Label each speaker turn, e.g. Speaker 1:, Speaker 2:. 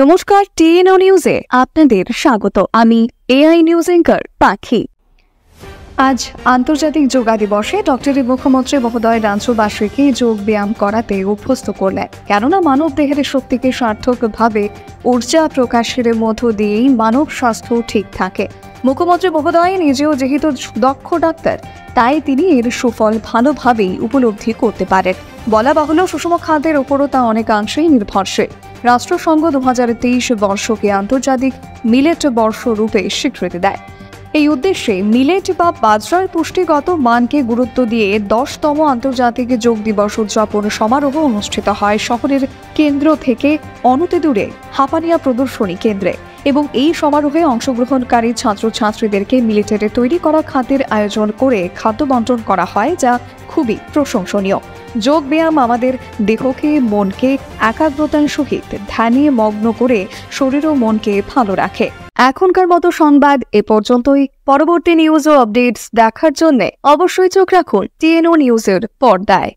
Speaker 1: নমস্কার, টিএনও নিউজে আপনাদের স্বাগত। আমি এআই নিউজ অ্যাঙ্কার পাখি। আজ আন্তর্জাতিক যোগা দিবসে ডক্টরের মুখ্যমন্ত্রী মহোদয় রাজ্যবাসীকে যোগ ব্যায়াম করাতে অভ্যস্ত করলেন, কেননা মানব দেহের শক্তিকে সার্থকভাবে ঊর্জা প্রকাশের মধ্য দিয়েই মানব স্বাস্থ্য ঠিক থাকে। মুখ্যমন্ত্রী মহোদয় নিজেও যেহেতু দক্ষ ডাক্তার, তাই তিনি এর সুফল ভালোভাবেই উপলব্ধি করতে পারেন। বলা বাহুল্য, সুষম খাদ্যের ওপরও তা অনেকাংশেই নির্ভরশীল। রাষ্ট্রসংঘ 2023 বর্ষকে আন্তর্জাতিক মিলেট বর্ষ রূপে স্বীকৃতি দেয়। এই উদ্দেশ্যে মিলেট বা বাজরার পুষ্টিগত মানকে গুরুত্ব দিয়ে 10তম আন্তর্জাতিক যোগ দিবস উদযাপন সমারোহ অনুষ্ঠিত হয় শহরের কেন্দ্র থেকে অনতিদূরে হাপানিয়া প্রদর্শনী কেন্দ্রে। এবং এই সমারোহে অংশগ্রহণকারী ছাত্রছাত্রীদেরকে মিলেটের তৈরি করা খাদ্যের আয়োজন করে খাদ্য বন্টন করা হয়, যা খুবই প্রশংসনীয়। যোগ ব্যায়াম আমাদের দেহকে, মনকে একাগ্রতার সহিত ধ্যানে মগ্ন করে শরীর ও মনকে ভালো রাখে। এখনকার মতো সংবাদ এ পর্যন্তই। পরবর্তী নিউজ ও আপডেটস দেখার জন্য অবশ্যই চোখ রাখুন টিএনও নিউজের পর্দায়।